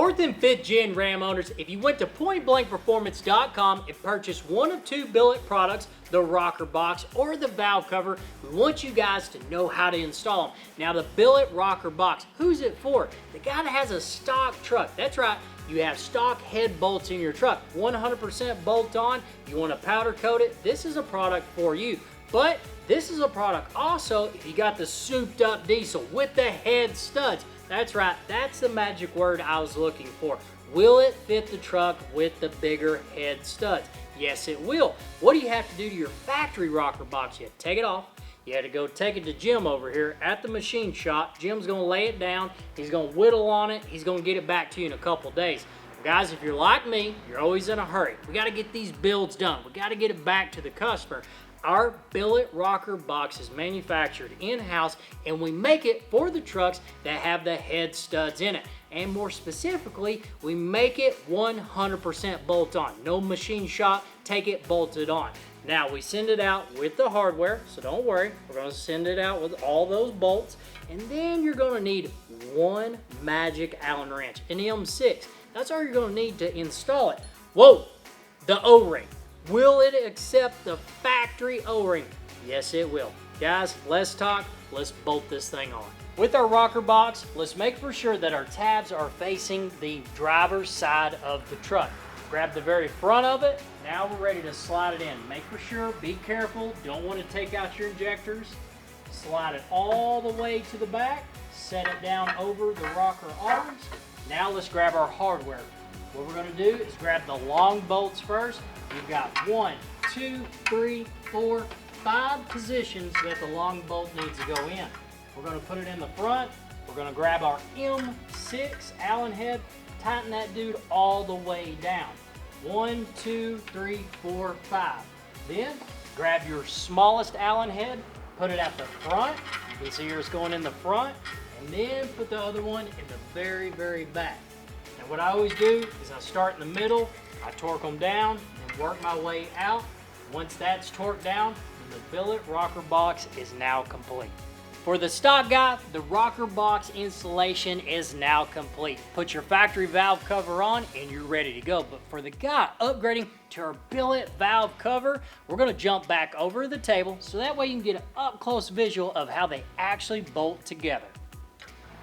Fourth and fifth gen Ram owners, if you went to pointblankperformance.com and purchased one of two billet products, the rocker box or the valve cover, we want you guys to know how to install them. Now the billet rocker box, who's it for? The guy that has a stock truck. That's right, you have stock head bolts in your truck, 100% bolt on, you want to powder coat it, this is a product for you. But this is a product also if you got the souped up diesel with the head studs. That's right, that's the magic word I was looking for. Will it fit the truck with the bigger head studs? Yes, it will. What do you have to do to your factory rocker box? You have to take it off. You had to go take it to Jim over here at the machine shop. Jim's gonna lay it down. He's gonna whittle on it. He's gonna get it back to you in a couple days. Guys, if you're like me, you're always in a hurry. We gotta get these builds done. We gotta get it back to the customer. Our billet rocker box is manufactured in-house and we make it for the trucks that have the head studs in it. And more specifically, we make it 100% bolt on. No machine shop, take it bolted on. Now we send it out with the hardware, so don't worry. We're gonna send it out with all those bolts. And then you're gonna need one magic Allen wrench, an M6. That's all you're gonna need to install it. Whoa, the O-ring. Will it accept the factory O-ring? Yes, it will. Guys, let's talk. Let's bolt this thing on. With our rocker box, let's make for sure that our tabs are facing the driver's side of the truck. Grab the very front of it. Now we're ready to slide it in. Make for sure, be careful. Don't want to take out your injectors. Slide it all the way to the back. Set it down over the rocker arms. Now let's grab our hardware. What we're going to do is grab the long bolts first. We've got 1, 2, 3, 4, 5 positions that the long bolt needs to go in. We're going to put it in the front. We're going to grab our M6 Allen head, tighten that dude all the way down. 1, 2, 3, 4, 5. Then grab your smallest Allen head, put it at the front. You can see yours going in the front, and then put the other one in the very, very back. And what I always do is I start in the middle, I torque them down, and work my way out. Once that's torqued down, the billet rocker box is now complete. For the stock guy, the rocker box installation is now complete. Put your factory valve cover on and you're ready to go. But for the guy upgrading to our billet valve cover, we're gonna jump back over the table so that way you can get an up close visual of how they actually bolt together.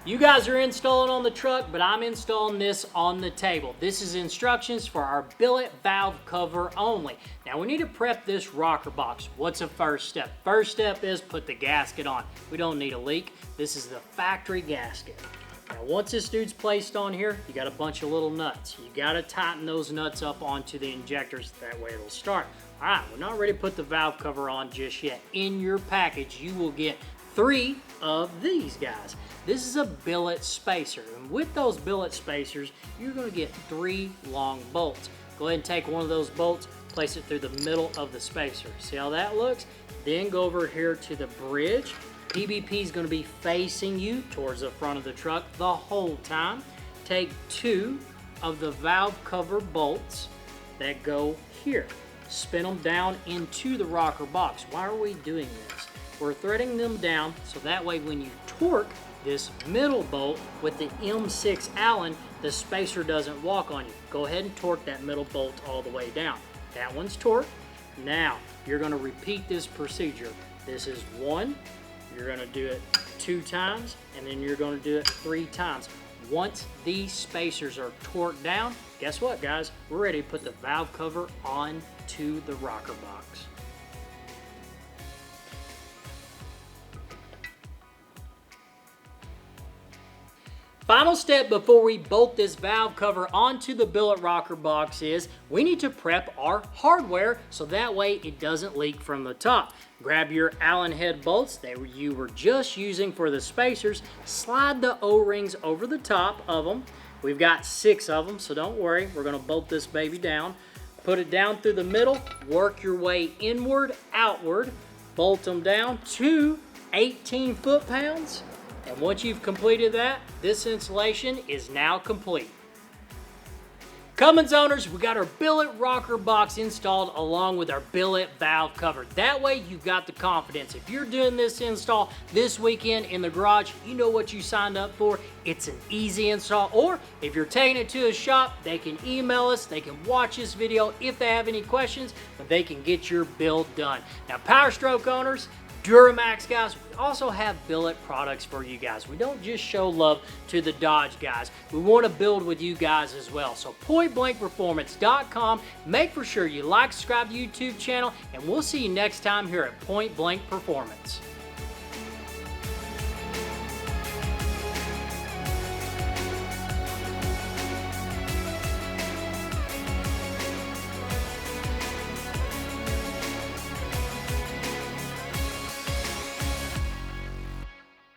You guys are installing on the truck, but I'm installing this on the table. This is instructions for our billet valve cover only. Now we need to prep this rocker box. What's the first step? First step is put the gasket on. We don't need a leak. This is the factory gasket. Now once this dude's placed on here, you got a bunch of little nuts. You gotta tighten those nuts up onto the injectors, that way it'll start. All right, we're not ready to put the valve cover on just yet. In your package, you will get 3 of these guys. This is a billet spacer, and with those billet spacers, you're gonna get 3 long bolts. Go ahead and take one of those bolts, place it through the middle of the spacer. See how that looks? Then go over here to the bridge. PBP is gonna be facing you towards the front of the truck the whole time. Take 2 of the valve cover bolts that go here. Spin them down into the rocker box. Why are we doing this? We're threading them down so that way when you torque this middle bolt with the M6 Allen, the spacer doesn't walk on you. Go ahead and torque that middle bolt all the way down. That one's torqued. Now, you're gonna repeat this procedure. This is 1, you're gonna do it 2 times, and then you're gonna do it 3 times. Once these spacers are torqued down, guess what guys? We're ready to put the valve cover onto the rocker box. Final step before we bolt this valve cover onto the billet rocker box is we need to prep our hardware so that way it doesn't leak from the top. Grab your Allen head bolts that you were just using for the spacers, slide the O-rings over the top of them. We've got 6 of them, so don't worry, we're gonna bolt this baby down. Put it down through the middle, work your way inward, outward, bolt them down to 18 foot-pounds. And once you've completed that, this installation is now complete. Cummins owners, we got our Billet Rocker Box installed along with our billet valve cover. That way you've got the confidence. If you're doing this install this weekend in the garage, you know what you signed up for. It's an easy install. Or if you're taking it to a shop, they can email us, they can watch this video if they have any questions, and they can get your build done. Now, Power Stroke owners, Duramax guys, we also have billet products for you guys. We don't just show love to the Dodge guys. We want to build with you guys as well. So pointblankperformance.com. Make for sure you like, subscribe to the YouTube channel, and we'll see you next time here at Point Blank Performance.